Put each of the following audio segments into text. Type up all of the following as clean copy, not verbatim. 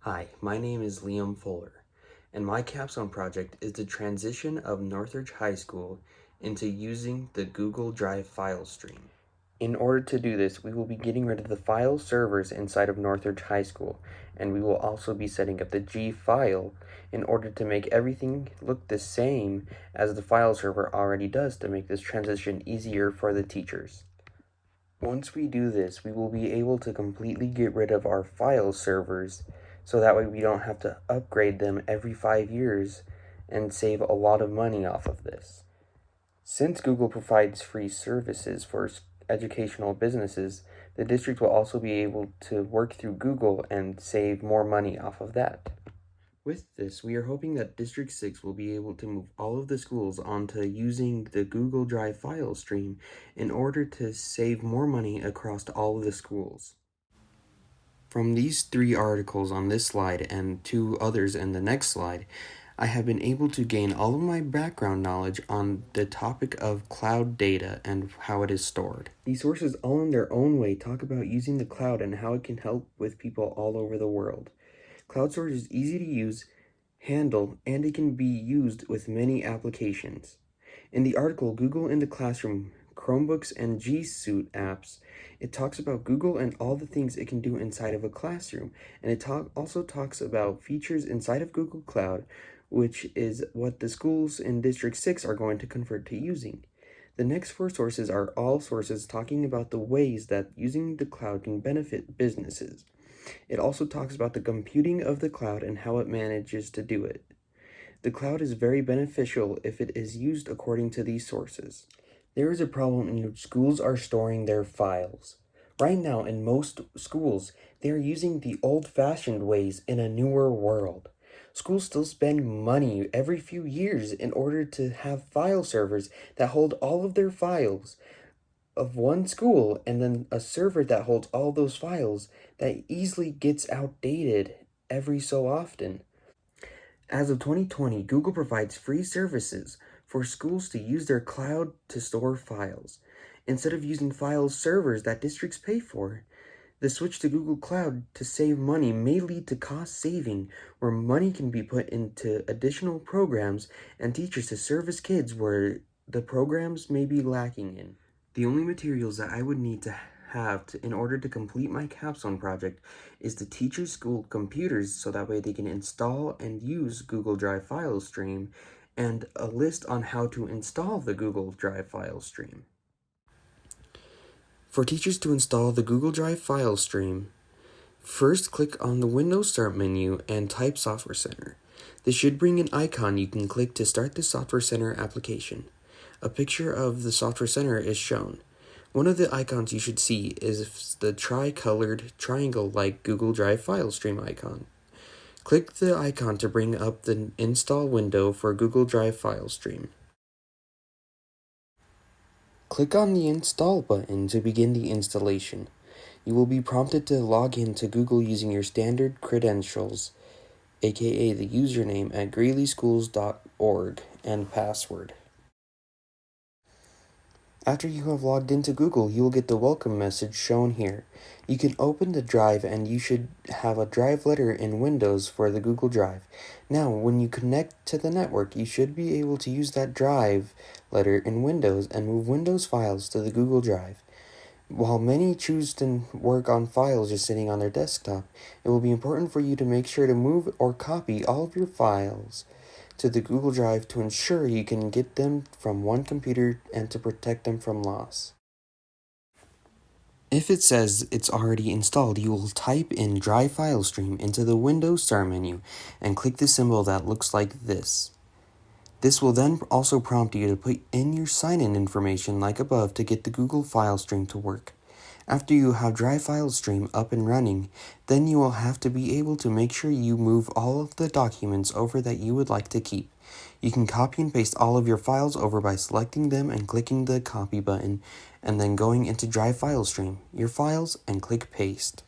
Hi, my name is Liam Fuller, and my capstone project is the transition of Northridge High School into using the Google Drive file stream. In order to do this, we will be getting rid of the file servers inside of Northridge High School, and we will also be setting up the G file in order to make everything look the same as the file server already does to make this transition easier for the teachers. Once we do this, we will be able to completely get rid of our file servers, so that way we don't have to upgrade them every 5 years and save a lot of money off of this. Since Google provides free services for educational businesses, the district will also be able to work through Google and save more money off of that. With this, we are hoping that District 6 will be able to move all of the schools onto using the Google Drive file stream in order to save more money across all of the schools. From these 3 articles on this slide and 2 others in the next slide, I have been able to gain all of my background knowledge on the topic of cloud data and how it is stored. These sources all in their own way talk about using the cloud and how it can help with people all over the world. Cloud storage is easy to use, handle, and it can be used with many applications. In the article Google in the Classroom, Chromebooks and G Suite apps, it talks about Google and all the things it can do inside of a classroom, and it also talks about features inside of Google Cloud, which is what the schools in District 6 are going to convert to using. The next 4 sources are all sources talking about the ways that using the cloud can benefit businesses. It also talks about the computing of the cloud and how it manages to do it. The cloud is very beneficial if it is used according to these sources. There is a problem in which schools are storing their files. Right now, in most schools, they are using the old-fashioned ways in a newer world. Schools still spend money every few years in order to have file servers that hold all of their files of one school, and then a server that holds all those files that easily gets outdated every so often. As of 2020, Google provides free services for schools to use their cloud to store files. Instead of using file servers that districts pay for, the switch to Google Cloud to save money may lead to cost saving, where money can be put into additional programs and teachers to service kids where the programs may be lacking in. The only materials that I would need to have in order to complete my capstone project is the teacher's school computers, so that way they can install and use Google Drive file stream, and a list on how to install the Google Drive file stream. For teachers to install the Google Drive file stream, first click on the Windows Start menu and type Software Center. This should bring an icon you can click to start the Software Center application. A picture of the Software Center is shown. One of the icons you should see is the tri-colored triangle-like Google Drive file stream icon. Click the icon to bring up the install window for Google Drive file stream. Click on the Install button to begin the installation. You will be prompted to log in to Google using your standard credentials, aka the username at greeleyschools.org, and password. After you have logged into Google, you will get the welcome message shown here. You can open the drive and you should have a drive letter in Windows for the Google Drive. Now, when you connect to the network, you should be able to use that drive letter in Windows and move Windows files to the Google Drive. While many choose to work on files just sitting on their desktop, it will be important for you to make sure to move or copy all of your files to the Google Drive to ensure you can get them from one computer and to protect them from loss. If it says it's already installed, you will type in Drive File Stream into the Windows Start menu and click the symbol that looks like this. This will then also prompt you to put in your sign-in information like above to get the Google File Stream to work. After you have Drive File Stream up and running, then you will have to be able to make sure you move all of the documents over that you would like to keep. You can copy and paste all of your files over by selecting them and clicking the copy button, and then going into Drive File Stream, your files, and click Paste.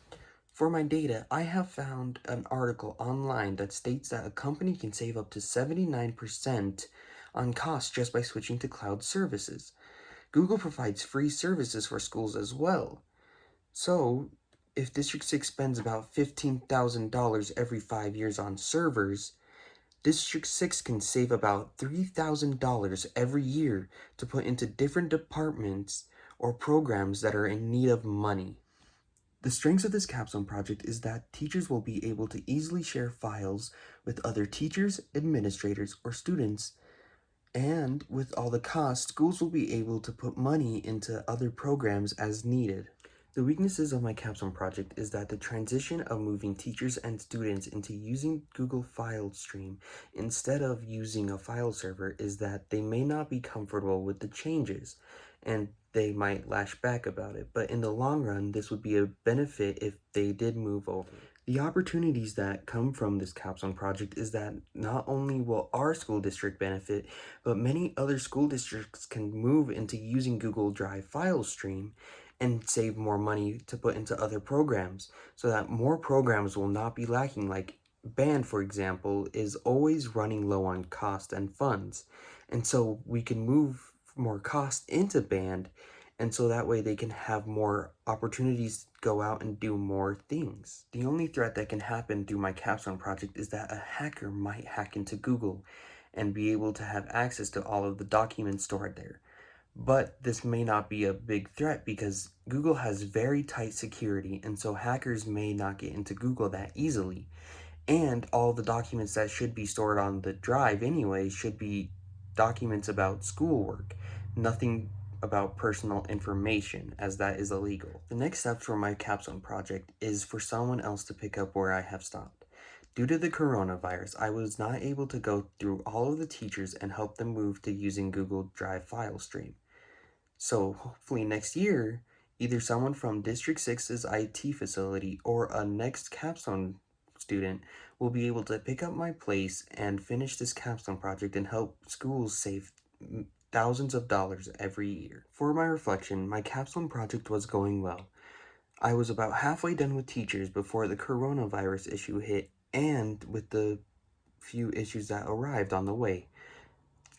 For my data, I have found an article online that states that a company can save up to 79% on costs just by switching to cloud services. Google provides free services for schools as well. So, if District 6 spends about $15,000 every 5 years on servers, District 6 can save about $3,000 every year to put into different departments or programs that are in need of money. The strengths of this capstone project is that teachers will be able to easily share files with other teachers, administrators, or students, and with all the costs, schools will be able to put money into other programs as needed. The weaknesses of my capstone project is that the transition of moving teachers and students into using Google File Stream instead of using a file server is that they may not be comfortable with the changes, and they might lash back about it, but in the long run, this would be a benefit if they did move over. The opportunities that come from this capstone project is that not only will our school district benefit, but many other school districts can move into using Google Drive file stream and save more money to put into other programs so that more programs will not be lacking. Like band, for example, is always running low on cost and funds, and so we can move more cost into band, and so that way they can have more opportunities to go out and do more things. The only threat that can happen through my capstone project is that a hacker might hack into Google and be able to have access to all of the documents stored there. But this may not be a big threat because Google has very tight security, and so hackers may not get into Google that easily. And all the documents that should be stored on the drive anyway should be documents about schoolwork, nothing about personal information, as that is illegal. The next step for my capstone project is for someone else to pick up where I have stopped. Due to the coronavirus, I was not able to go through all of the teachers and help them move to using Google Drive file stream. So hopefully next year, either someone from District 6's IT facility or a next capstone student will be able to pick up my place and finish this capstone project and help schools save thousands of dollars every year. For my reflection, my capstone project was going well. I was about halfway done with teachers before the coronavirus issue hit and with the few issues that arrived on the way.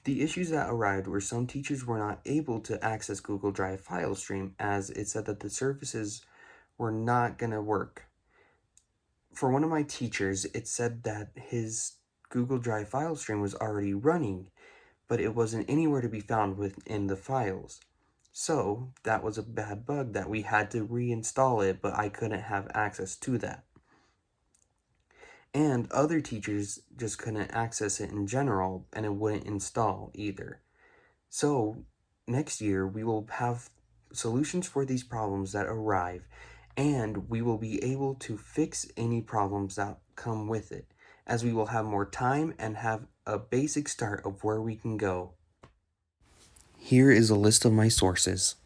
The issues that arrived were some teachers were not able to access Google Drive file stream as it said that the services were not going to work. For one of my teachers, it said that his Google Drive file stream was already running, but it wasn't anywhere to be found within the files. So that was a bad bug that we had to reinstall it, but I couldn't have access to that. And other teachers just couldn't access it in general, and it wouldn't install either. So next year we will have solutions for these problems that arrive, and we will be able to fix any problems that come with it, as we will have more time and have a basic start of where we can go. Here is a list of my sources.